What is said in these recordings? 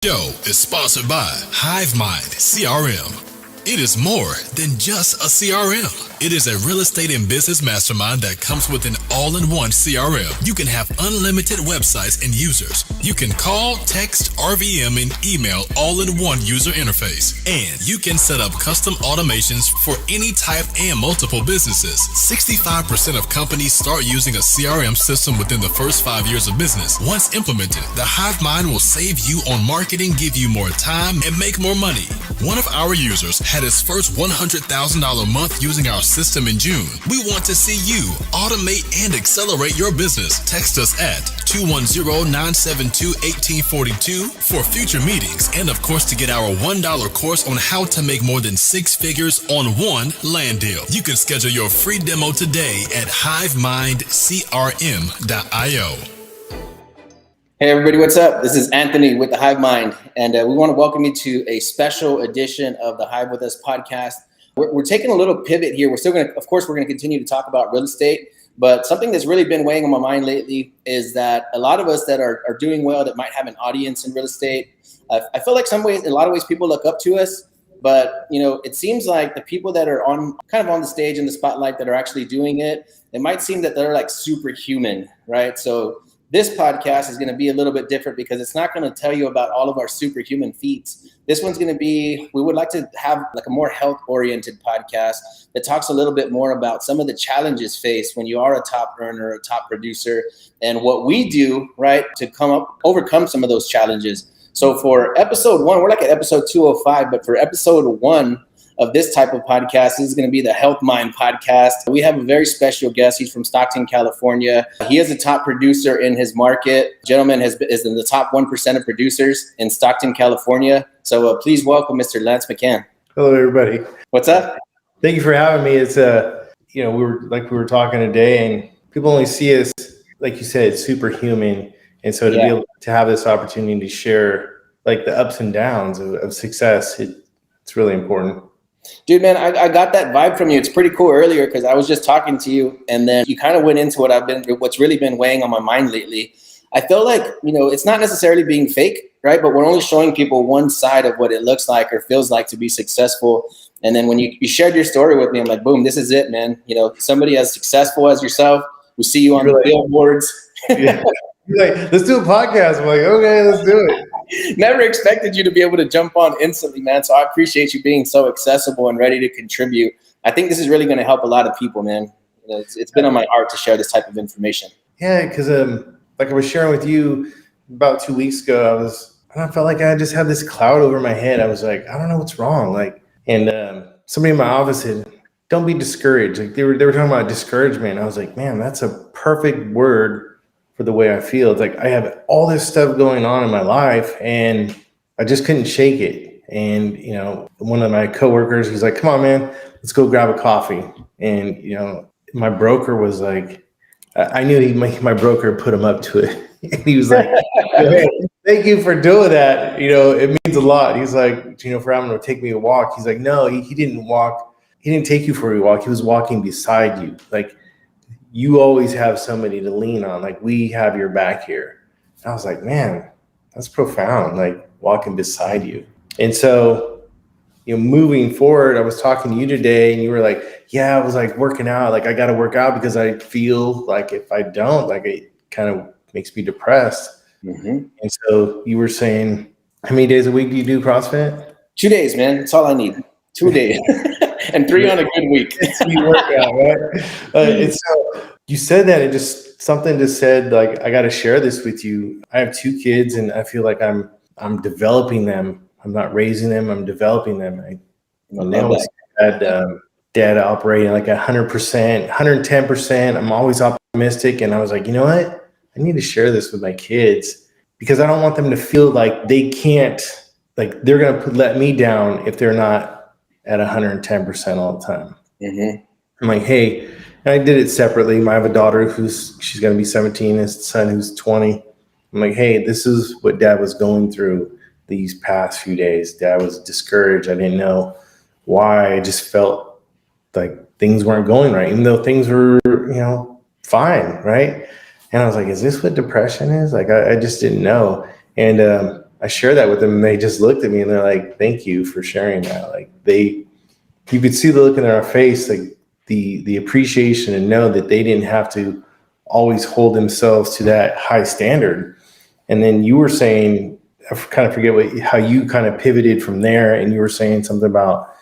Show is sponsored by HiveMind CRM. It is more than just a CRM. It is a real estate and business mastermind that comes with an all-in-one CRM. You can have unlimited websites and users. You can call, text, RVM, and email all in one user interface. And you can set up custom automations for any type and multiple businesses. 65% of companies start using a CRM system within the first 5 years of business. Once implemented, the HiveMind will save you on marketing, give you more time, and make more money. One of our users had his first $100,000 month using our system in June. We want to see you automate and accelerate your business. Text us at 210-972-1842 for future meetings and, of course, to get our $1 course on how to make more than 6 figures on one land deal. You can schedule your free demo today at hivemindcrm.io. Hey everybody, what's up? This is Anthony with the Hive Mind, and we want to welcome you to a special edition of the Hive With Us podcast. We're taking a little pivot here. We're still going to, of course, we're going to continue to talk about real estate, but something that's really been weighing on my mind lately is that a lot of us that are doing well, that might have an audience in real estate, I feel like in a lot of ways people look up to us, but it seems like the people that are on the stage in the spotlight that are actually doing it, it might seem that they're like superhuman, right? So this podcast is going to be a little bit different because it's not going to tell you about all of our superhuman feats. This one's going to be, we would like to have like a more health-oriented podcast that talks a little bit more about some of the challenges faced when you are a top earner, a top producer, and what we do, right, to overcome some of those challenges. So for episode 1, we're like at episode 205, but for episode 1 of this type of podcast, this is going to be the Health Mind podcast. We have a very special guest. He's from Stockton, California. He is a top producer in his market. Gentleman is in the top 1% of producers in Stockton, California. So please welcome Mr. Lance McHan. Hello, everybody. What's up? Thank you for having me. It's we were talking today, and people only see us, like you said, superhuman. And so to be able to have this opportunity to share like the ups and downs of success, it's really important. Dude, man, I got that vibe from you. It's pretty cool earlier because I was just talking to you and then you kind of went into what's really been weighing on my mind lately. I feel like, it's not necessarily being fake, right? But we're only showing people one side of what it looks like or feels like to be successful. And then when you shared your story with me, I'm like, boom, this is it, man. Somebody as successful as yourself, we see you on the billboards. Yeah. You're like, let's do a podcast. I'm like, okay, let's do it. Never expected you to be able to jump on instantly, man. So I appreciate you being so accessible and ready to contribute. I think this is really going to help a lot of people, man. It's been on my heart to share this type of information. Yeah, because like I was sharing with you about 2 weeks ago, I felt like I just had this cloud over my head. I was like, I don't know what's wrong. And somebody in my office said, don't be discouraged. Like they were talking about discouragement. I was like, man, that's a perfect word for the way I feel. It's like I have all this stuff going on in my life and I just couldn't shake it. And, one of my coworkers was like, come on, man, let's go grab a coffee. And, my broker was like, I knew my broker put him up to it. And he was like, hey, thank you for doing that. It means a lot. He's like, for having to take me a walk. He's like, no, he didn't walk. He didn't take you for a walk. He was walking beside you. Like, you always have somebody to lean on. Like, we have your back here. And I was like, man, that's profound. Like walking beside you. And so, moving forward, I was talking to you today and you were like, yeah, I was like working out. Like I got to work out because I feel like if I don't, like it kind of makes me depressed. Mm-hmm. And so you were saying, how many days a week do you do CrossFit? 2 days, man. That's all I need. 2 days. And 3 on a good week. Sweet workout, right? And so you said that, and just something just said, like, I got to share this with you. I have 2 kids, and I feel like I'm developing them. I'm not raising them. I'm developing them. I had dad operating like 100%, 110%. I'm always optimistic, and I was like, you know what? I need to share this with my kids because I don't want them to feel like they can't, like they're going to let me down if they're not at 110% all the time. Mm-hmm. I'm like, hey, and I did it separately. I have a daughter she's going to be 17, and a son who's 20. I'm like, hey, this is what dad was going through these past few days. Dad was discouraged. I didn't know why. I just felt like things weren't going right, even though things were, fine, right? And I was like, is this what depression is? Like, I just didn't know. And I share that with them, and they just looked at me and they're like, thank you for sharing that. Like you could see the look in their face, like the appreciation, and know that they didn't have to always hold themselves to that high standard. And then you were saying, I kind of forget how you kind of pivoted from there, and you were saying something about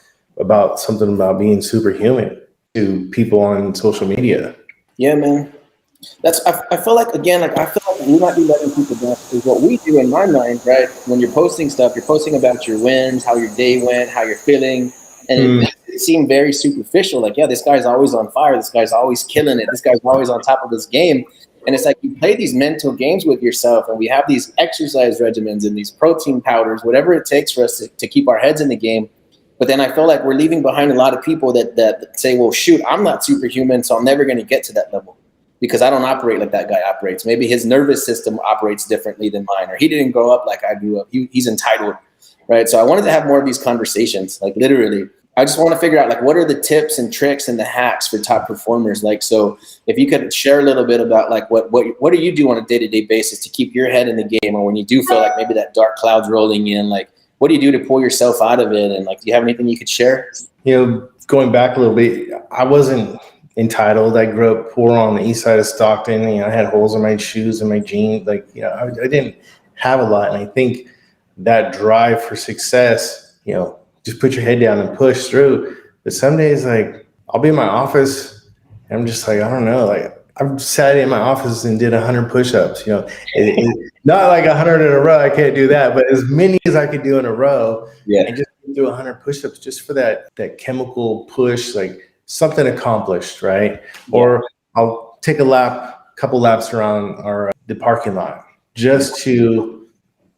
being superhuman to people on social media. Yeah, man. I feel like, again, like I feel like we might be letting people down, is what we do in my mind, right? When you're posting stuff, you're posting about your wins, how your day went, how you're feeling. And it seemed very superficial. Like, yeah, this guy's always on fire. This guy's always killing it. This guy's always on top of his game. And it's like you play these mental games with yourself, and we have these exercise regimens and these protein powders, whatever it takes for us to keep our heads in the game. But then I feel like we're leaving behind a lot of people that say, well, shoot, I'm not superhuman, so I'm never going to get to that level because I don't operate like that guy operates. Maybe his nervous system operates differently than mine, or he didn't grow up like I grew up. He's entitled, right? So I wanted to have more of these conversations, like literally. I just want to figure out, like, what are the tips and tricks and the hacks for top performers? Like, so if you could share a little bit about, like, what do you do on a day-to-day basis to keep your head in the game, or when you do feel like maybe that dark cloud's rolling in, like, what do you do to pull yourself out of it? And, like, do you have anything you could share? Going back a little bit, I wasn't entitled. I grew up poor on the east side of Stockton. I had holes in my shoes and my jeans. Like, I didn't have a lot. And I think that drive for success, just put your head down and push through. But some days, like, I'll be in my office and I'm just like, I don't know, like, I've sat in my office and did 100 push-ups, not like 100 in a row. I can't do that, but as many as I could do in a row. Yeah. And just do 100 push-ups just for that chemical push, like something accomplished, right? Yeah. Or I'll take a couple laps around the parking lot just to,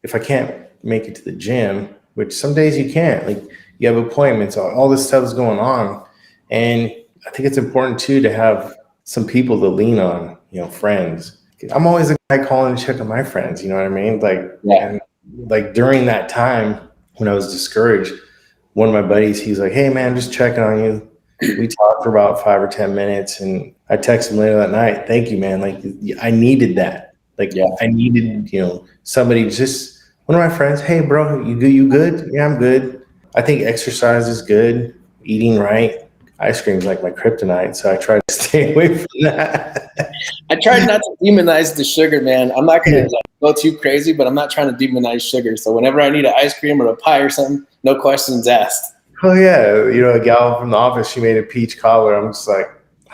if I can't make it to the gym, which some days you can't, like you have appointments, all this stuff is going on. And I think it's important too to have some people to lean on, friends. I'm always a guy calling to check on my friends, you know what I mean? Like, yeah. And like during that time when I was discouraged, one of my buddies, he's like, hey man, just checking on you. We talked for about 5 or 10 minutes, and I texted him later that night, thank you, man. Like, I needed that. Like, yeah. I needed, somebody, just one of my friends, hey bro, you good? Yeah, I'm good. I think exercise is good, eating right. Ice cream is like my kryptonite, so I try to stay away from that. I try not to demonize the sugar, man. I'm not going to go too crazy, but I'm not trying to demonize sugar. So whenever I need an ice cream or a pie or something, no questions asked. Oh yeah, a gal from the office, she made a peach cobbler. I'm just like,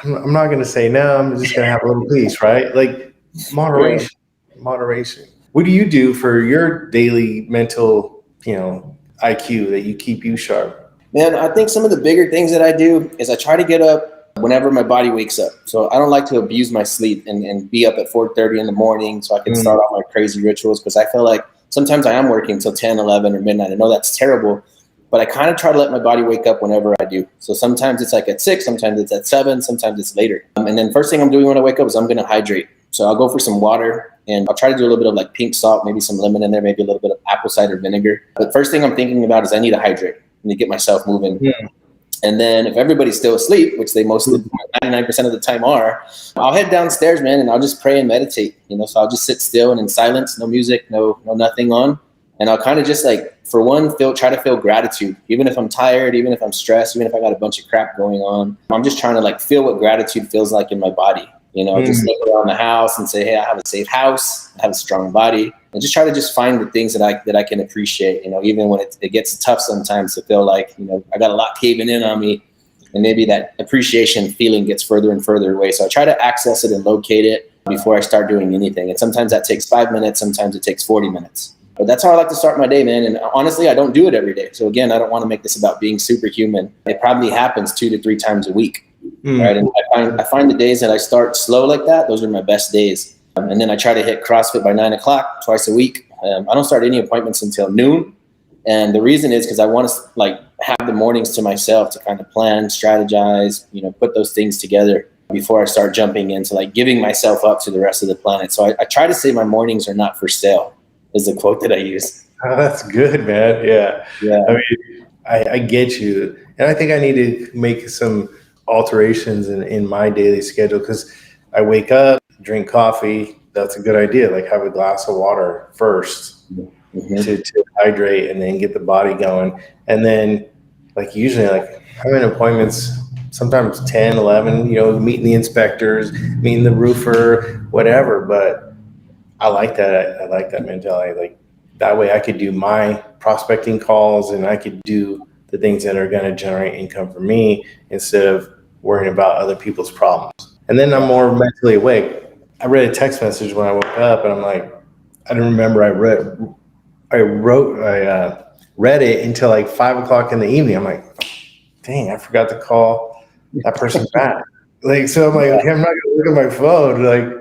I'm not going to say no. I'm just going to have a little piece, right? Like moderation. What do you do for your daily mental, IQ that you keep you sharp? Man, I think some of the bigger things that I do is I try to get up whenever my body wakes up. So I don't like to abuse my sleep and be up at 4:30 in the morning so I can start off my crazy rituals, because I feel like sometimes I am working till 10, 11 or midnight. I know that's terrible, but I kind of try to let my body wake up whenever I do. So sometimes it's like at 6, sometimes it's at 7, sometimes it's later. And then first thing I'm doing when I wake up is I'm going to hydrate. So I'll go for some water, and I'll try to do a little bit of like pink salt, maybe some lemon in there, maybe a little bit of apple cider vinegar. But first thing I'm thinking about is I need to hydrate. To get myself moving. Yeah. And then if everybody's still asleep, which they mostly 99% of the time are, I'll head downstairs, man, and I'll just pray and meditate. So I'll just sit still and in silence, no music, no nothing on. And I'll kind of just like, for one, try to feel gratitude. Even if I'm tired, even if I'm stressed, even if I got a bunch of crap going on, I'm just trying to like feel what gratitude feels like in my body. Just look around the house and say, hey, I have a safe house, I have a strong body, and just try to just find the things that I can appreciate, even when it gets tough sometimes to feel like, I got a lot caving in on me, and maybe that appreciation feeling gets further and further away. So I try to access it and locate it before I start doing anything. And sometimes that takes 5 minutes, sometimes it takes 40 minutes. But that's how I like to start my day, man. And honestly, I don't do it every day. So again, I don't want to make this about being superhuman. It probably happens 2 to 3 times a week. Right. And I find the days that I start slow like that, those are my best days. And then I try to hit CrossFit by 9 o'clock twice a week. I don't start any appointments until noon. And the reason is because I want to like have the mornings to myself to kind of plan, strategize, put those things together before I start jumping into like giving myself up to the rest of the planet. So I try to say my mornings are not for sale is the quote that I use. Oh, that's good, man. Yeah. I mean, I get you. And I think I need to make some alterations in my daily schedule, because I wake up, drink coffee. That's a good idea. Like have a glass of water first. to hydrate and then get the body going. And then like usually like I'm in appointments sometimes 10, 11, meeting the inspectors, meeting the roofer, whatever. But I like that. I like that mentality. Like that way I could do my prospecting calls and I could do the things that are going to generate income for me instead of worrying about other people's problems. And then I'm more mentally awake. I read a text message when I woke up and I'm like, I don't remember I read it until like 5:00 in the evening. I'm like, dang, I forgot to call that person back. Like, so I'm like, okay, I'm not gonna look at my phone, like,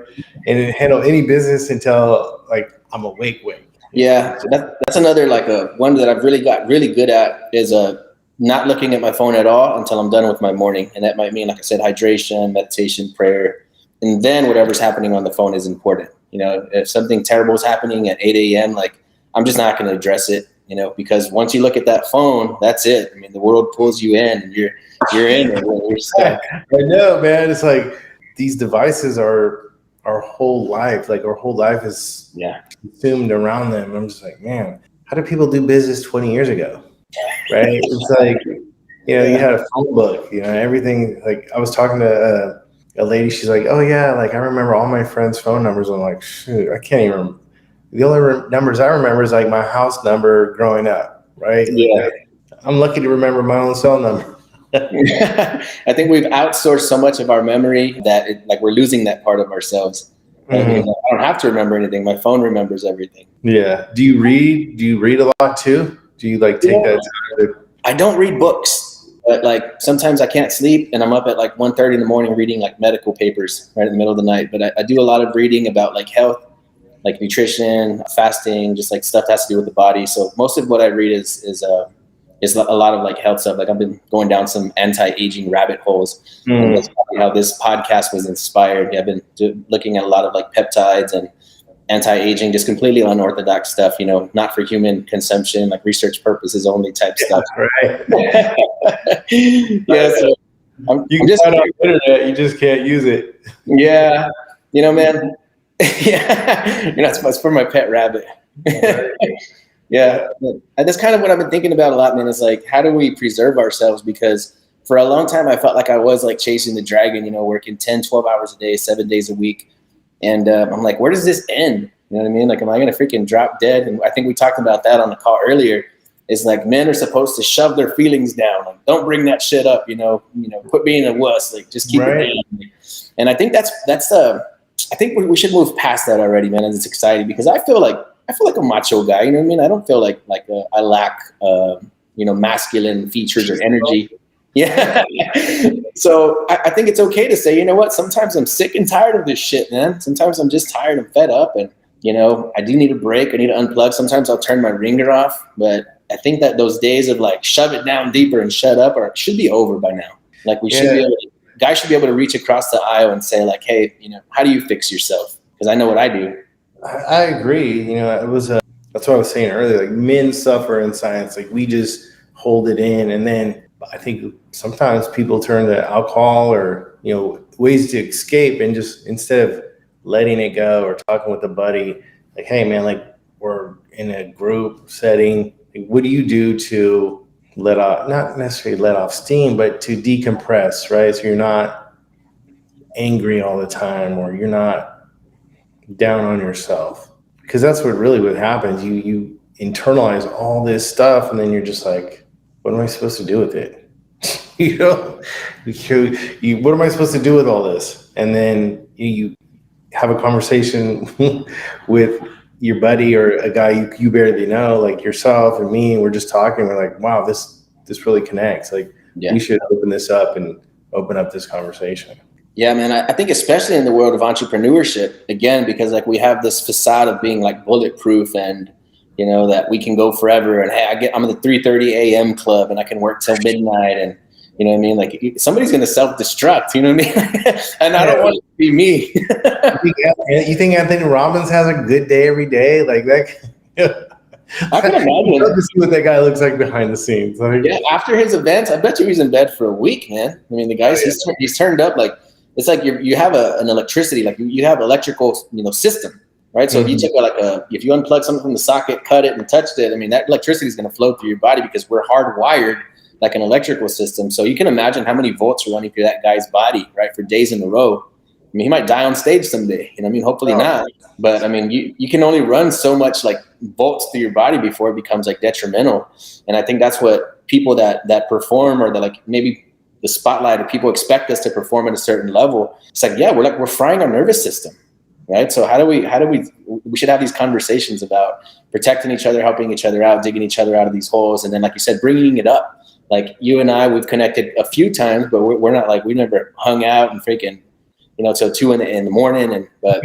and handle any business until like I'm awake. Yeah, that's another like one that I've really got really good at is not looking at my phone at all until I'm done with my morning, and that might mean, like I said, hydration, meditation, prayer, and then whatever's happening on the phone is important. If something terrible is happening at 8 a.m., like I'm just not going to address it. Because once you look at that phone, that's it. I mean, the world pulls you in, and you're in it. You're stuck. I know, man. It's like these devices are our whole life. Like our whole life is consumed around them. I'm just like, man, how did people do business 20 years ago? Right? It's like, you had a phone book. Everything. Like I was talking to a lady. She's like, oh yeah, like I remember all my friends' phone numbers. I'm like, shoot, I can't even remember. The only numbers I remember is like my house number growing up, right? Yeah. Like, I'm lucky to remember my own cell number. I think we've outsourced so much of our memory that we're losing that part of ourselves. Mm-hmm. I don't have to remember anything. My phone remembers everything. Yeah. Do you read? Do you read a lot too? Do you like take that time? I don't read books, but like sometimes I can't sleep and I'm up at like 1:30 in the morning reading like medical papers right in the middle of the night. But I do a lot of reading about like health, like nutrition, fasting, just like stuff that has to do with the body. So most of what I read is a lot of like health stuff. Like I've been going down some anti-aging rabbit holes. And that's probably how this podcast was inspired. I've been looking at a lot of like peptides and anti-aging, just completely unorthodox stuff, not for human consumption, like research purposes only type stuff. Right. Yeah. So you can find it on the internet, you just can't use it. Yeah. Man. Yeah. It's for my pet rabbit. Yeah. That's kind of what I've been thinking about a lot, man. It's like, how do we preserve ourselves? Because for a long time, I felt like I was like chasing the dragon, working 10, 12 hours a day, 7 days a week. And I'm like, where does this end? You know what I mean? Like, am I going to freaking drop dead? And I think we talked about that on the call earlier. It's like men are supposed to shove their feelings down. Like, don't bring that shit up, quit being a wuss. Like, just keep it down. And I think that's I think we should move past that already, man. And it's exciting because I feel like a macho guy. You know what I mean? I don't feel like I lack, masculine features or energy. Yeah. So I think it's okay to say, you know what? Sometimes I'm sick and tired of this shit, man. Sometimes I'm just tired and fed up, and I do need a break. I need to unplug. Sometimes I'll turn my ringer off, but I think that those days of like shove it down deeper and shut up should be over by now. Like guys should be able to reach across the aisle and say like, hey, how do you fix yourself? Because I know what I do. I agree. It was that's what I was saying earlier. Like men suffer in silence. Like we just hold it in, and then I think sometimes people turn to alcohol or ways to escape, and just instead of letting it go or talking with a buddy, like, hey man, like we're in a group setting. Like, what do you do to let off, not necessarily let off steam, but to decompress, right? So you're not angry all the time, or you're not down on yourself, because that's what happens. You internalize all this stuff, and then you're just like, what am I supposed to do with it? What am I supposed to do with all this? And then you have a conversation with your buddy or a guy you barely know, like yourself and me, and we're just talking. We're like, wow, this really connects. Like, we should open this up and open up this conversation. Yeah, man. I think especially in the world of entrepreneurship, again, because like we have this facade of being like bulletproof and that we can go forever. And hey, I'm in the 3:30 a.m. club and I can work till midnight. And you know what I mean? Like somebody's going to self-destruct, you know what I mean? And I don't want it to be me. You think Anthony Robbins has a good day every day? Like that? I can imagine. I'd love to see what that guy looks like behind the scenes. Like, yeah, after his events, I bet you he's in bed for a week, man. I mean, the guy's he's turned up like, it's like you have an electricity, like you have electrical, system, right? So if you took if you unplug something from the socket, cut it and touched it, I mean, that electricity is going to flow through your body because we're hardwired like an electrical system. So you can imagine how many volts are running through that guy's body, right? For days in a row. I mean, he might die on stage someday, you know what I mean? Hopefully not. But I mean, you can only run so much like volts through your body before it becomes like detrimental. And I think that's what people that perform, or that like maybe the spotlight, or people expect us to perform at a certain level. It's like, yeah, we're frying our nervous system, right? So how do we should have these conversations about protecting each other, helping each other out, digging each other out of these holes. And then, like you said, bringing it up. Like you and I, we've connected a few times, but we're not like, we never hung out and freaking, till 2 in the morning. But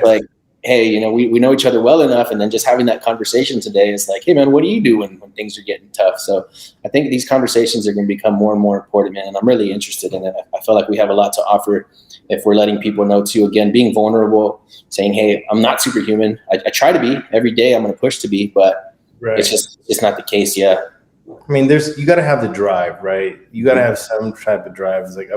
like, hey, we know each other well enough. And then just having that conversation today is like, hey man, what do you do when things are getting tough? So I think these conversations are going to become more and more important, man. And I'm really interested in it. I feel like we have a lot to offer if we're letting people know too, again, being vulnerable, saying, hey, I'm not superhuman. I try to be every day. I'm going to push to be, but it's not the case yet. I mean, you got to have the drive, right? You got to have some type of drive. It's like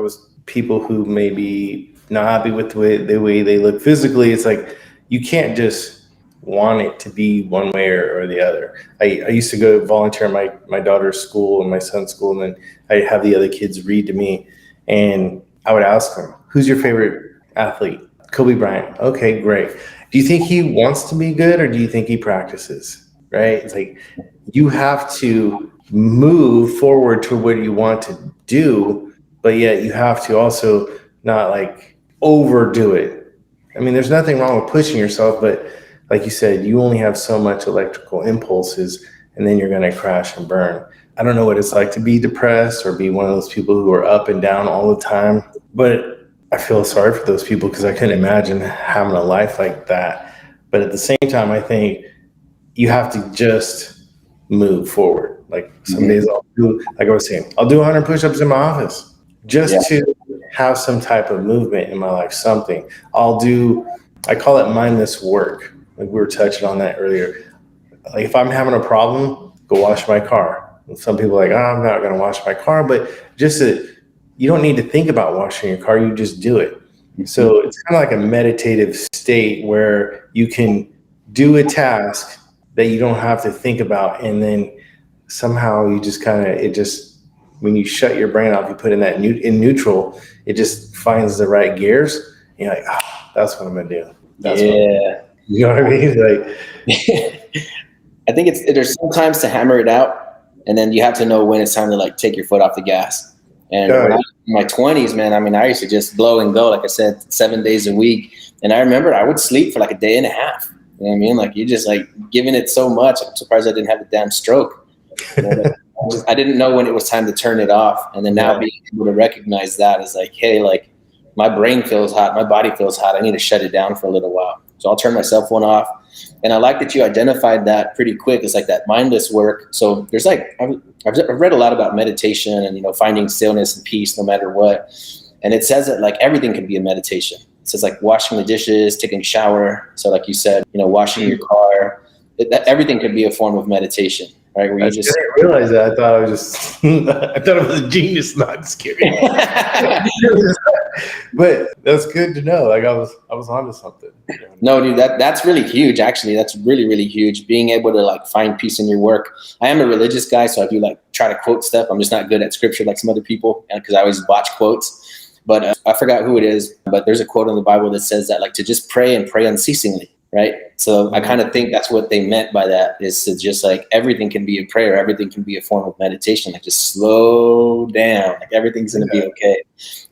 people who maybe not happy with the way they look physically. It's like, you can't just want it to be one way or the other. I used to go volunteer at my daughter's school and my son's school, and then I'd have the other kids read to me, and I would ask them, who's your favorite athlete? Kobe Bryant. Okay, great. Do you think he wants to be good, or do you think he practices? Right? It's like, you have to move forward to what you want to do, but yet you have to also not like overdo it. I mean, there's nothing wrong with pushing yourself, but like you said, you only have so much electrical impulses, and then you're going to crash and burn. I don't know what it's like to be depressed or be one of those people who are up and down all the time, but I feel sorry for those people because I couldn't imagine having a life like that. But at the same time, I think you have to just move forward. Like some days I'll do, like I was saying, I'll do 100 push-ups in my office just to have some type of movement in my life, something. I call it mindless work. Like we were touching on that earlier. Like if I'm having a problem, go wash my car. And some people are like, I'm not going to wash my car, but you don't need to think about washing your car. You just do it. So it's kind of like a meditative state where you can do a task that you don't have to think about. And then somehow you just when you shut your brain off, you put in that in neutral, it just finds the right gears. And you're like, that's what I'm going to do. You know what I mean? Like, I think there's sometimes to hammer it out, and then you have to know when it's time to like take your foot off the gas. And when I was in my 20s, man, I mean, I used to just blow and go, like I said, 7 days a week. And I remember I would sleep for like a day and a half. You know what I mean? Like you just like giving it so much. I'm surprised I didn't have a damn stroke. I didn't know when it was time to turn it off. And then now being able to recognize that is like, hey, like my brain feels hot, my body feels hot. I need to shut it down for a little while. So I'll turn my cell phone off. And I like that you identified that pretty quick. It's like that mindless work. So there's like, I've read a lot about meditation and, finding stillness and peace no matter what. And it says that like everything can be a meditation. It says like washing the dishes, taking a shower. So like you said, washing your car, everything could be a form of meditation, right? Where you just didn't realize that. I thought it was a genius. Not just kidding. But that's good to know. Like I was onto something. No, dude, that's really huge. Actually, that's really, really huge. Being able to like find peace in your work. I am a religious guy, so I do like try to quote stuff. I'm just not good at scripture like some other people, because I always botch quotes. But I forgot who it is. But there's a quote in the Bible that says that like to just pray and pray unceasingly. Right. So I kind of think that's what they meant by that, is to just like everything can be a prayer. Everything can be a form of meditation. Like just slow down. Like everything's going to be okay.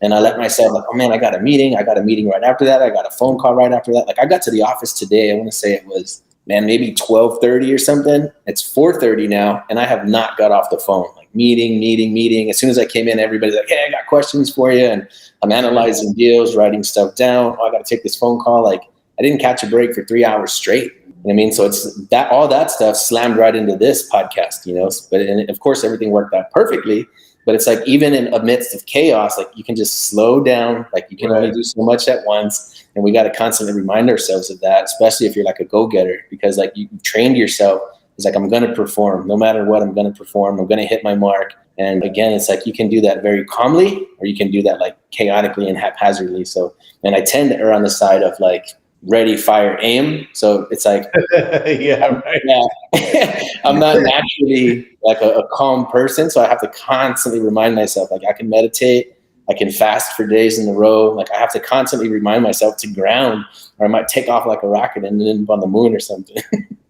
And I let myself like, oh man, I got a meeting right after that. I got a phone call right after that. Like I got to the office today. I want to say it was, man, maybe 12:30 or something. It's 4:30 now. And I have not got off the phone. Like meeting. As soon as I came in, everybody's like, hey, I got questions for you. And I'm analyzing deals, writing stuff down. Oh, I got to take this phone call. Like, I didn't catch a break for 3 hours straight. You know what I mean? So it's that all that stuff slammed right into this podcast, But of course, everything worked out perfectly. But it's like even in amidst of chaos, like you can just slow down. Like you can only do so much at once, and we got to constantly remind ourselves of that, especially if you're like a go-getter, because like you've trained yourself. It's like I'm going to perform no matter what. I'm going to perform. I'm going to hit my mark. And again, it's like you can do that very calmly, or you can do that like chaotically and haphazardly. So, and I tend to err on the side of like, ready, fire, aim. So it's like, Yeah, right. yeah, I'm not naturally like a calm person. So I have to constantly remind myself, like I can meditate, I can fast for days in a row. Like I have to constantly remind myself to ground, or I might take off like a rocket and end up on the moon or something.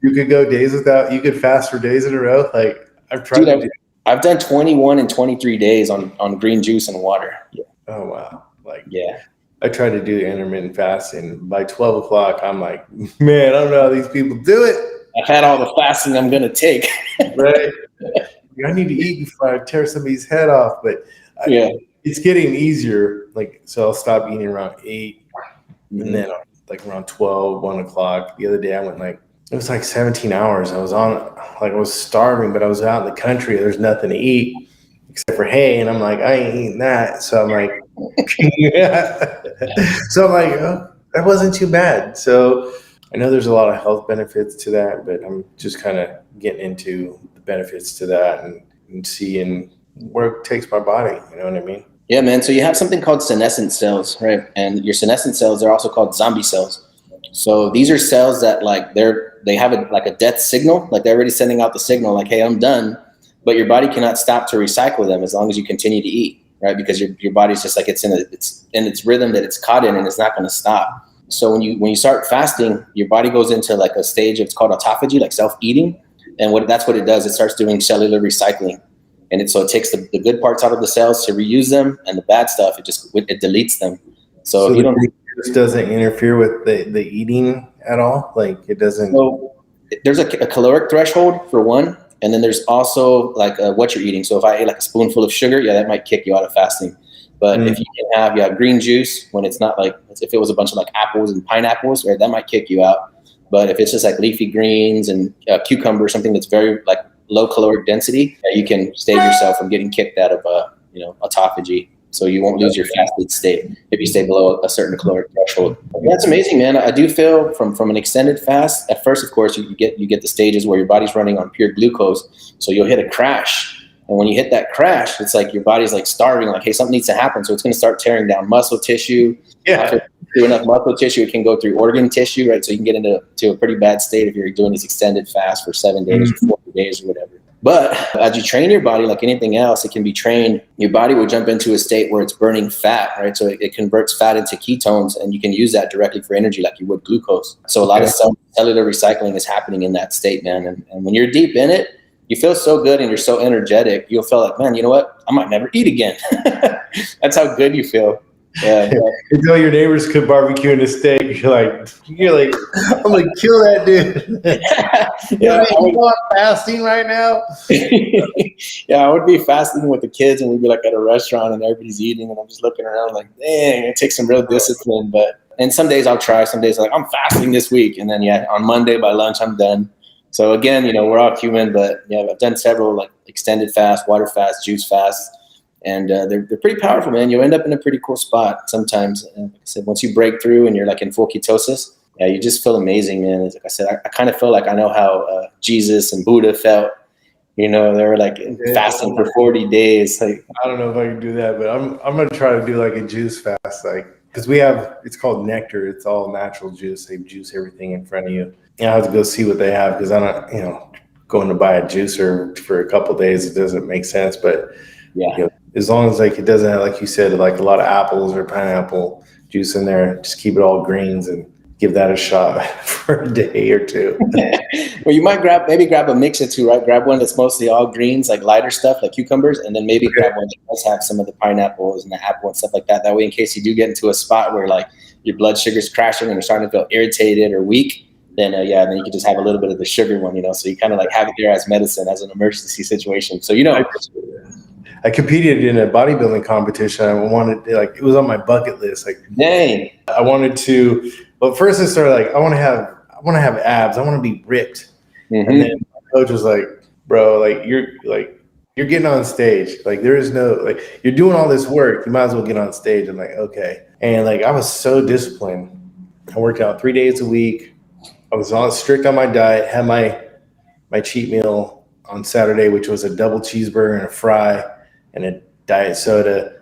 You could go days without, you could fast for days in a row. Like I've tried Dude, to do. I've done 21 and 23 days on green juice and water. Yeah. Oh, wow. Like, Yeah. I tried to do intermittent fasting. By 12 o'clock, I'm like, man, I don't know how these people do it. I've had all the fasting I'm going to take. Right. I need to eat before I tear somebody's head off. But Yeah. it's getting easier. Like, so I'll stop eating around 8. Mm-hmm. And then like around 12, 1 o'clock. The other day I went like, it was like 17 hours. I was I was starving, but I was out in the country. There's nothing to eat except for hay. And I'm like, I ain't eating that. So I'm like, so I'm like, oh, that wasn't too bad. So I know there's a lot of health benefits to that, but I'm just kind of getting into the benefits to that and seeing where it takes my body. You know what I mean? Yeah, man. So you have something called senescent cells, right? And your senescent cells are also called zombie cells. So these are cells that like they have like a death signal, like they're already sending out the signal, like, hey, I'm done. But your body cannot stop to recycle them as long as you continue to eat, right? Because your body's just like it's in its rhythm that it's caught in, and it's not going to stop. So when you start fasting, your body goes into like a stage of, it's called autophagy, like self-eating, and that's what it does. It starts doing cellular recycling. And it takes the good parts out of the cells to reuse them, and the bad stuff, it deletes them. So if you don't, this doesn't interfere with the eating at all. Like it doesn't. So there's a caloric threshold for one, and then there's also like what you're eating. So if I ate like a spoonful of sugar, yeah, that might kick you out of fasting. But if you can have green juice when it's not like, if it was a bunch of like apples and pineapples, right, that might kick you out. But if it's just like leafy greens and cucumber, something that's very like low caloric density, you can save yourself from getting kicked out of autophagy. So you won't lose your fasted state if you stay below a certain caloric threshold. That's amazing, man. I do feel from an extended fast, at first, of course, you get the stages where your body's running on pure glucose. So you'll hit a crash. And when you hit that crash, it's like your body's like starving, like, hey, something needs to happen. So it's going to start tearing down muscle tissue. Yeah. Through enough muscle tissue, it can go through organ tissue, right? So you can get into a pretty bad state if you're doing this extended fast for 7 days or 40 days or whatever. But as you train your body, like anything else, it can be trained. Your body will jump into a state where it's burning fat, right? So it converts fat into ketones, and you can use that directly for energy like you would glucose. So a lot of cellular recycling is happening in that state, man. And when you're deep in it, you feel so good and you're so energetic. You'll feel like, man, you know what? I might never eat again. That's how good you feel. Yeah. Until your neighbors could barbecue in a steak, you're like, I'm gonna kill that dude. Yeah, I'm fasting right now. Yeah, I would be fasting with the kids, and we'd be like at a restaurant, and everybody's eating, and I'm just looking around like, dang, it takes some real discipline. And some days I'll try. Some days I'm like, I'm fasting this week, and then on Monday by lunch I'm done. So again, we're all human, but yeah, I've done several like extended fast, water fast, juice fast. And they're pretty powerful, man. You end up in a pretty cool spot sometimes. And like I said, once you break through and you're like in full ketosis, yeah, you just feel amazing, man. Like I said, I kind of feel like I know how Jesus and Buddha felt. They were like fasting for 40 days. Like, I don't know if I can do that, but I'm gonna try to do like a juice fast, like because it's called nectar. It's all natural juice. They juice everything in front of you. I have to go see what they have because I'm not, going to buy a juicer for a couple of days. It doesn't make sense, but yeah. As long as like it doesn't have, like you said, like a lot of apples or pineapple juice in there, just keep it all greens and give that a shot for a day or two. Well, you might grab a mix of two, right? Grab one that's mostly all greens, like lighter stuff, like cucumbers, and then maybe grab one that does have some of the pineapples and the apple and stuff like that. That way, in case you do get into a spot where like your blood sugar's crashing and you're starting to feel irritated or weak, then then you can just have a little bit of the sugar one, So you kind of like have it there as medicine, as an emergency situation. So I competed in a bodybuilding competition. I wanted, like, it was on my bucket list. Like, dang, I wanted to. But first, I started like, I want to have abs. I want to be ripped. Mm-hmm. And then my coach was like, "Bro, you're getting on stage. Like, there is no like, you're doing all this work. You might as well get on stage." I'm like, okay. And like, I was so disciplined. I worked out 3 days a week. I was strict on my diet. Had my cheat meal on Saturday, which was a double cheeseburger and a fry and a diet soda,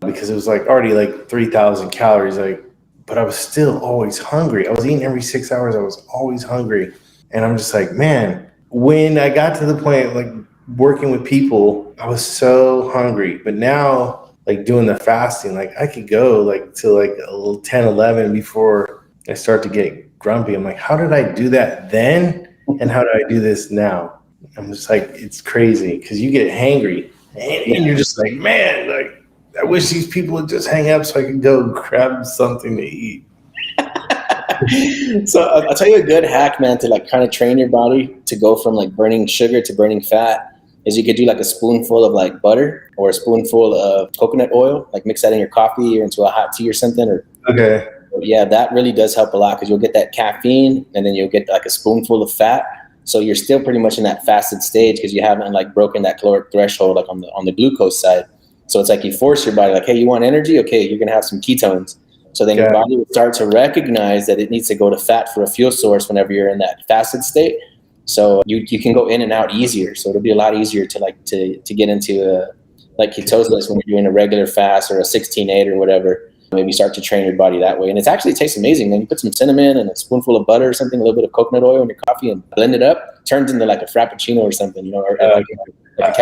because it was like already like 3,000 calories. Like but I was still always hungry. I was eating every 6 hours. I was always hungry. And I'm just like, man, when I got to the point, like working with people, I was so hungry. But now, like doing the fasting, like I could go like to like a little 10, 11 before I start to get grumpy. I'm like, how did I do that then? And how do I do this now? I'm just like, it's crazy because you get hangry and you're just like, man, like I wish these people would just hang up so I could go grab something to eat. So I'll tell you a good hack, man, to like kind of train your body to go from like burning sugar to burning fat is you could do like a spoonful of like butter or a spoonful of coconut oil, like mix that in your coffee or into a hot tea or something. Or Okay. yeah, that really does help a lot because you'll get that caffeine and then you'll get like a spoonful of fat. So you're still pretty much in that fasted stage because you haven't like broken that caloric threshold like on the glucose side. So it's like you force your body like, hey, you want energy? Okay, you're gonna have some ketones. So then your body will start to recognize that it needs to go to fat for a fuel source whenever you're in that fasted state. So you can go in and out easier. So it'll be a lot easier to like to get into like ketosis when you're doing a regular fast or a 16-8 or whatever. Maybe start to train your body that way. And it actually tastes amazing. Then you put some cinnamon and a spoonful of butter or something, a little bit of coconut oil in your coffee and blend it up. Turns into like a frappuccino or something, you know. Or like I've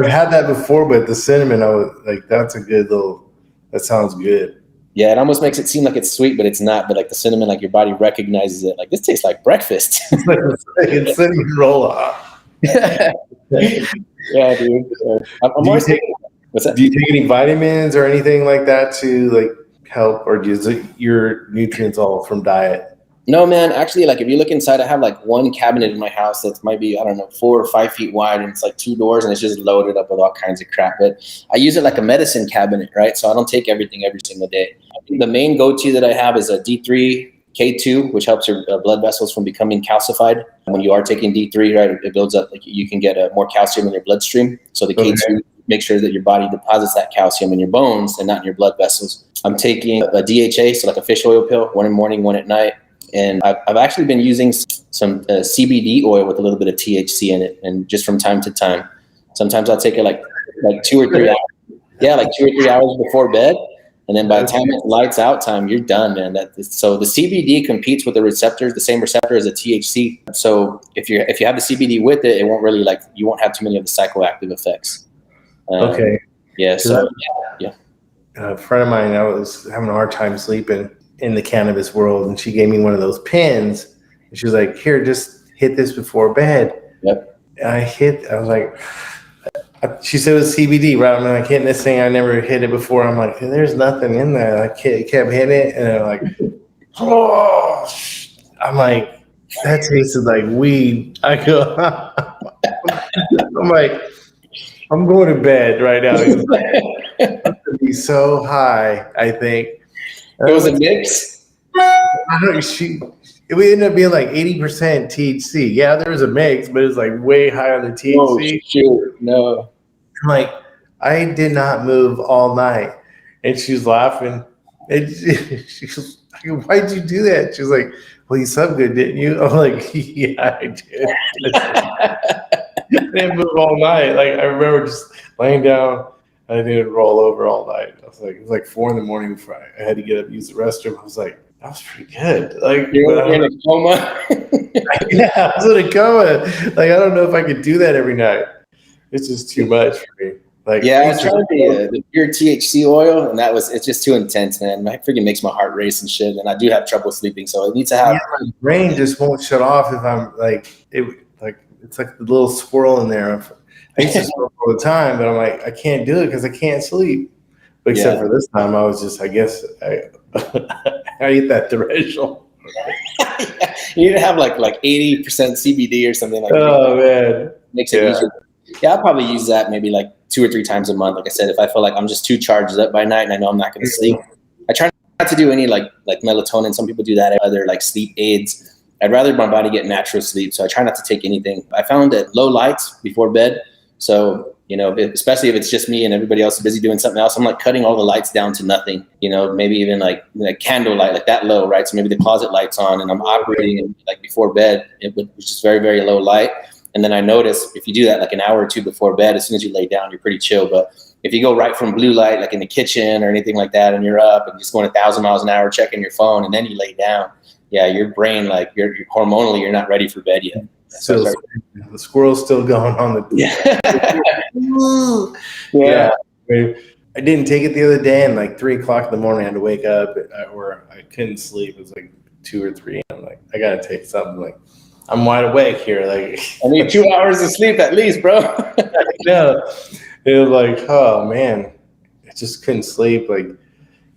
had that before, but the cinnamon, I was like, that's a good little, that sounds good. Yeah, it almost makes it seem like it's sweet, but it's not. But like the cinnamon, like your body recognizes it. Like this tastes like breakfast. It's like a cinnamon roll off. Yeah, dude. What's that? Do you take any vitamins or anything like that to like help, or is it your nutrients all from diet? No, man. Actually, like if you look inside, I have like one cabinet in my house that might be, I don't know, 4 or 5 feet wide, and it's like 2 doors, and it's just loaded up with all kinds of crap. But I use it like a medicine cabinet, right? So I don't take everything every single day. I think the main go-to that I have is a D3 K2, which helps your blood vessels from becoming calcified. When you are taking D3, right, it builds up, like you can get more calcium in your bloodstream. So the K2 makes sure that your body deposits that calcium in your bones and not in your blood vessels. I'm taking a DHA, so like a fish oil pill, one in the morning, one at night. And I've actually been using some CBD oil with a little bit of THC in it. And just from time to time, sometimes I'll take it like 2 or 3 hours. Yeah, like 2 or 3 hours before bed. And then by the time it's lights out time, you're done, man. So the CBD competes with the receptors, the same receptor as the THC. So if you have the CBD with it, it won't really you won't have too many of the psychoactive effects. Okay. Yeah. So yeah. A friend of mine, I was having a hard time sleeping in the cannabis world, and she gave me one of those pins, and she was like, here, just hit this before bed. Yep. And I was like, she said it was CBD, right? I'm like hitting this thing. I never hit it before. I'm like, there's nothing in there. I kept hitting it, and I'm like, oh, I'm like, that tasted like weed. I go, I'm like, I'm going to bed right now. I'm going to be so high, I think. It was a mix? I don't know, it would end up being like 80% THC. Yeah, there was a mix, but it was like way higher than THC. Oh, shoot. No. I'm like, I did not move all night. And she was laughing. And she was like, why'd you do that? She was like, well, you slept good, didn't you? I'm like, yeah, I did. I didn't move all night. Like, I remember just laying down. I didn't roll over all night. I was like, it was like 4 a.m. before I had to get up and use the restroom. I was like, that was pretty good. Like, you're in a coma. Yeah, I was in a coma. Like, I don't know if I could do that every night. It's just too much for me. Like, yeah, I tried the pure THC oil, and it's just too intense, man. It freaking makes my heart race and shit, and I do have trouble sleeping, so it needs to have. Yeah, my brain just won't shut off if I'm it's like the little swirl in there. I used to smoke all the time, but I'm like, I can't do it because I can't sleep. But except for this time, I was just, I guess, I ate that threshold. You need to have like 80% CBD or something like that. Oh, man. Makes it easier. Yeah, I'll probably use that maybe like 2 or 3 times a month. Like I said, if I feel like I'm just too charged up by night and I know I'm not going to sleep, I try not to do any like melatonin. Some people do that, other like sleep aids. I'd rather my body get natural sleep, so I try not to take anything. I found that low lights before bed. So, especially if it's just me and everybody else is busy doing something else, I'm like cutting all the lights down to nothing, maybe even like candle light, like that low, right? So maybe the closet light's on and I'm operating like before bed, which is very, very low light. And then I notice if you do that like an hour or two before bed, as soon as you lay down, you're pretty chill. But if you go right from blue light, like in the kitchen or anything like that, and you're up and just going 1,000 miles an hour, checking your phone, and then you lay down, yeah, your brain, like you're hormonally, you're not ready for bed yet. So the squirrel's still going on the. Yeah. I didn't take it the other day, and like 3:00 in the morning, I had to wake up, or I couldn't sleep. It was like 2 or 3. I'm like, I gotta take something. Like, I'm wide awake here. Like, I need 2 hours of sleep at least, bro. Yeah, it was like, oh man, I just couldn't sleep. Like,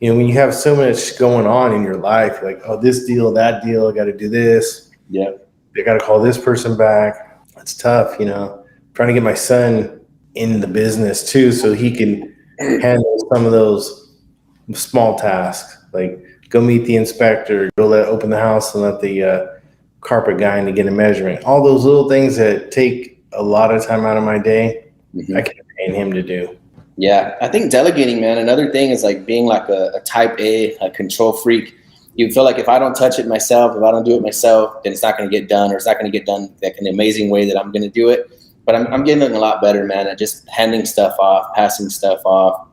when you have so much going on in your life, like, oh, this deal, that deal, I got to do this. Yeah, I got to call this person back. It's tough, trying to get my son in the business too, so he can handle some of those small tasks, like go meet the inspector, open the house and let the carpet guy in to get a measurement. All those little things that take a lot of time out of my day, I can pay him to do. Yeah, I think delegating, man. Another thing is like being like a type A, a control freak. You feel like if I don't touch it myself, if I don't do it myself, then it's not going to get done, or it's not going to get done like an amazing way that I'm going to do it. But I'm getting a lot better, man, at just handing stuff off, passing stuff off,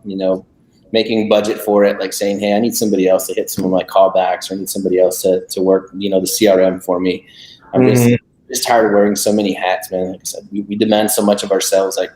making budget for it, like saying, hey, I need somebody else to hit some of my callbacks, or I need somebody else to work, the CRM for me. I'm just tired of wearing so many hats, man. Like I said, we demand so much of ourselves. Like,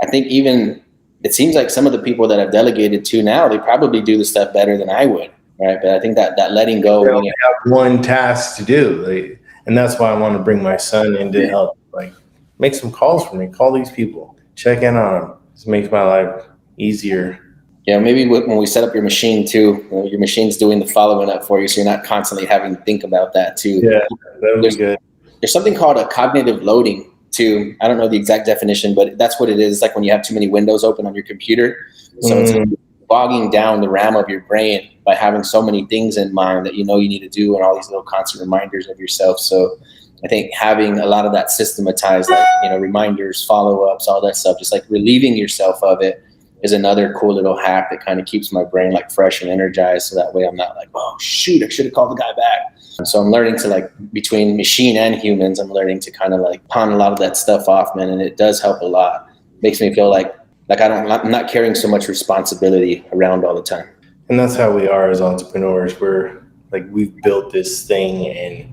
I think even it seems like some of the people that I've delegated to now, they probably do the stuff better than I would, right? But I think that letting go. They only have one task to do, and that's why I want to bring my son in to help, like, make some calls for me, call these people, check in on them. This makes my life easier. Yeah, maybe when we set up your machine too, your machine's doing the following up for you, so you're not constantly having to think about that too. Yeah, that would be good. There's something called a cognitive loading too. I don't know the exact definition, but that's what it is. It's like when you have too many windows open on your computer. So it's like bogging down the RAM of your brain by having so many things in mind that you need to do, and all these little constant reminders of yourself. So I think having a lot of that systematized, like, reminders, follow-ups, all that stuff, just like relieving yourself of it, is another cool little hack that kind of keeps my brain like fresh and energized. So that way I'm not like, oh shoot, I should have called the guy back. So I'm learning to, like, between machine and humans, I'm learning to kind of like pawn a lot of that stuff off, man. And it does help a lot. Makes me feel like I'm not carrying so much responsibility around all the time. And that's how we are as entrepreneurs. We're like, we've built this thing and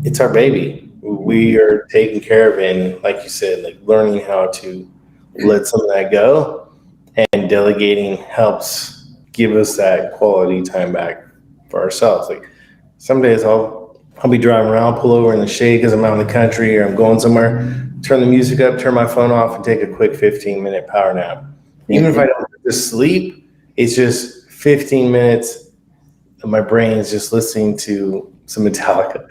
it's our baby. We are taking care of it. And like you said, like, learning how to let some of that go, and delegating helps give us that quality time back for ourselves. Like, some days I'll be driving around, pull over in the shade because I'm out in the country or I'm going somewhere, turn the music up, turn my phone off, and take a quick 15-minute power nap. Even if I don't just sleep, it's just 15 minutes of my brain is just listening to some Metallica.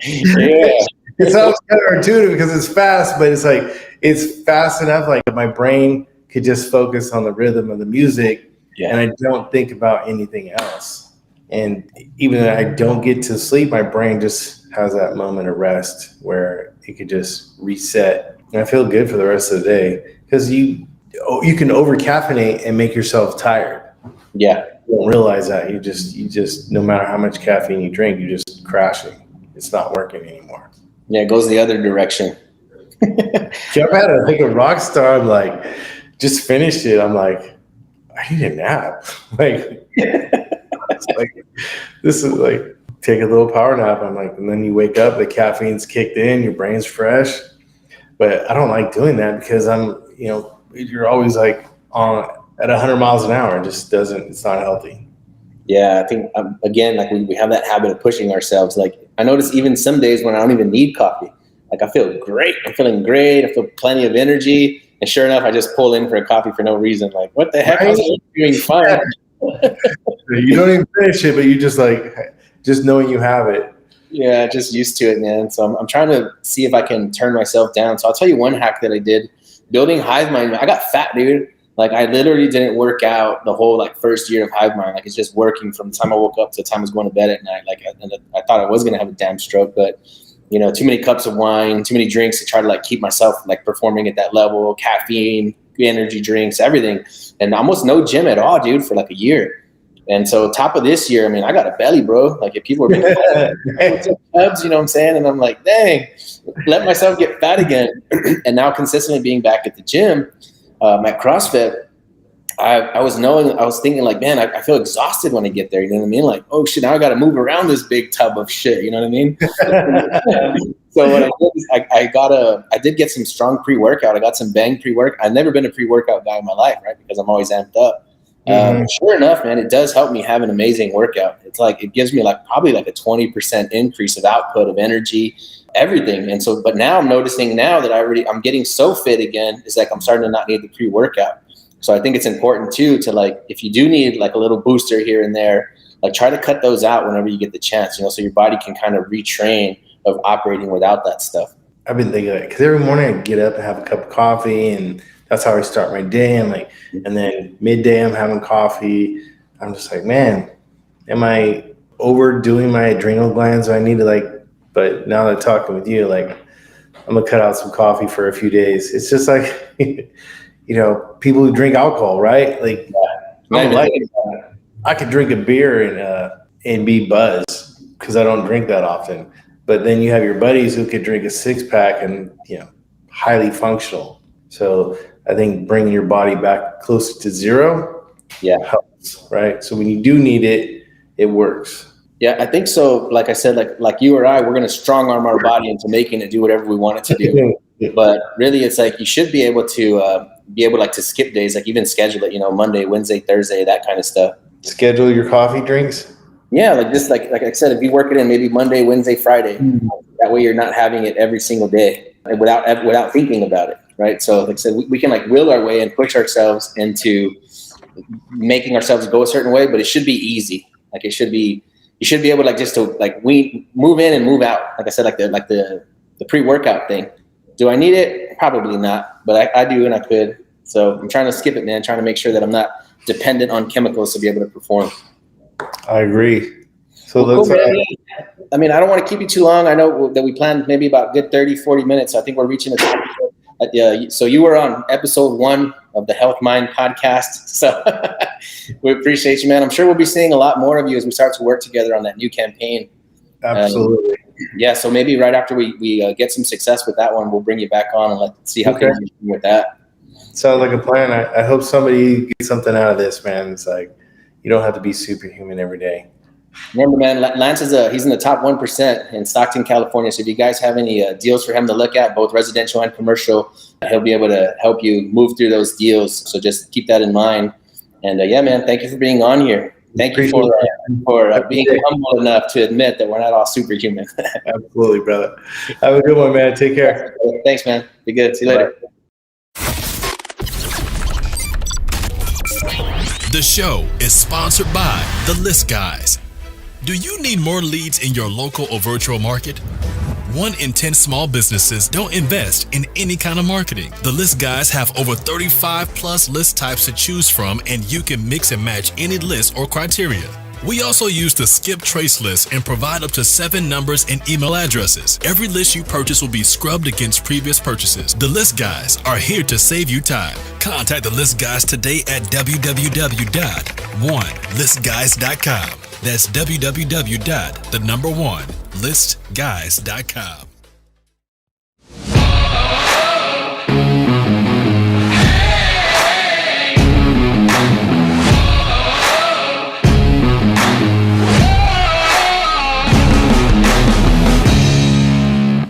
Yeah. It sounds counterintuitive because it's fast, but it's like, it's fast enough, like my brain could just focus on the rhythm of the music, and I don't think about anything else. And even though I don't get to sleep, my brain just has that moment of rest where it could just reset. And I feel good for the rest of the day, because you can over caffeinate and make yourself tired. Yeah. You don't realize that. You just no matter how much caffeine you drink, you're just crashing. It's not working anymore. Yeah, it goes the other direction. I've had to think of rock star. I'm like, just finished it. I'm like, I need a nap. Like, it's like, this is like, take a little power nap. I'm like, and then you wake up, the caffeine's kicked in, your brain's fresh. But I don't like doing that because you're always like on at 100 miles an hour. It just it's not healthy. Yeah, I think, again, like we have that habit of pushing ourselves. Like, I notice even some days when I don't even need coffee, like, I feel great. I'm feeling great. I feel plenty of energy. And sure enough, I just pull in for a coffee for no reason. Like, what the heck? I was doing fine. You don't even finish it, but you just knowing you have it. Yeah, just used to it, man. So I'm trying to see if I can turn myself down. So I'll tell you one hack that I did. Building Hive Mind. I got fat, dude. Like, I literally didn't work out the whole first year of Hive Mind. Like, it's just working from the time I woke up to the time I was going to bed at night. Like, I thought I was going to have a damn stroke, but too many cups of wine, too many drinks to try to keep myself performing at that level, caffeine, energy drinks, everything. And almost no gym at all, dude, for a year. And so top of this year, I mean, I got a belly, bro. Like if people are abs, you know what I'm saying? And I'm like, dang, let myself get fat again. And now consistently being back at the gym, at CrossFit, I was thinking like, man, I feel exhausted when I get there. You know what I mean? Like, oh shit, now I got to move around this big tub of shit. You know what I mean? So what I did is I did get some strong pre-workout. I got some Bang pre-workout. I've never been a pre-workout guy in my life, right? Because I'm always amped up. Sure enough, man, it does help me have an amazing workout. It's like, it gives me like probably like a 20% increase of output of energy, everything. And so, but now I'm noticing now that I'm getting so fit again, it's like I'm starting to not need the pre-workout. So I think it's important too, to like, if you do need like a little booster here and there, like try to cut those out whenever you get the chance, you know, so your body can kind of retrain of operating without that stuff. I've been thinking of it because every morning I get up and have a cup of coffee, and that's how I start my day. And then midday I'm having coffee. I'm just like, man, am I overdoing my adrenal glands? I need to but now that I'm talking with you, like I'm gonna cut out some coffee for a few days. It's just like, you know, people who drink alcohol, right? Like I could drink a beer and be buzzed because I don't drink that often. But then you have your buddies who could drink a 6-pack and, you know, highly functional. So I think bringing your body back closer to zero helps, right? So when you do need it, it works. Yeah, I think so. Like I said, like you or I, we're going to strong arm our body into making it do whatever we want it to do. But really, it's like you should be able to skip days, like even schedule it, you know, Monday, Wednesday, Thursday, that kind of stuff. Schedule your coffee drinks. Yeah, like this, like I said, if you work it in maybe Monday, Wednesday, Friday, that way you're not having it every single day without thinking about it, right? So like I said, we can like will our way and push ourselves into making ourselves go a certain way, but it should be easy. Like you should be able to like just to like we move in and move out. Like I said, like the pre-workout thing. Do I need it? Probably not, but I do and I could. So I'm trying to skip it, man. Trying to make sure that I'm not dependent on chemicals to be able to perform. I agree. So well, I mean, I don't want to keep you too long. I know that we planned maybe about good 30, 40 minutes. So I think we're reaching a time. So you were on episode 1 of the Health Mind podcast. So we appreciate you, man. I'm sure we'll be seeing a lot more of you as we start to work together on that new campaign. Absolutely. Yeah. So maybe right after we get some success with that one, we'll bring you back on and let's see how things are with that. Sounds like a plan. I hope somebody gets something out of this, man. It's like, you don't have to be superhuman every day. Remember, man, Lance he's in the top 1% in Stockton, California. So if you guys have any deals for him to look at, both residential and commercial, he'll be able to help you move through those deals. So just keep that in mind. And yeah, man, thank you for being on here. Thank you for being humble enough to admit that we're not all superhuman. Absolutely, brother. Have a good one, man. Take care. Thanks, man. Be good. See you later. The show is sponsored by The List Guys. Do you need more leads in your local or virtual market? 1 in 10 small businesses don't invest in any kind of marketing. The List Guys have over 35 plus list types to choose from, and you can mix and match any list or criteria. We also use the skip trace list and provide up to 7 numbers and email addresses. Every list you purchase will be scrubbed against previous purchases. The List Guys are here to save you time. Contact the List Guys today at www.1listguys.com. That's www.1listguys.com.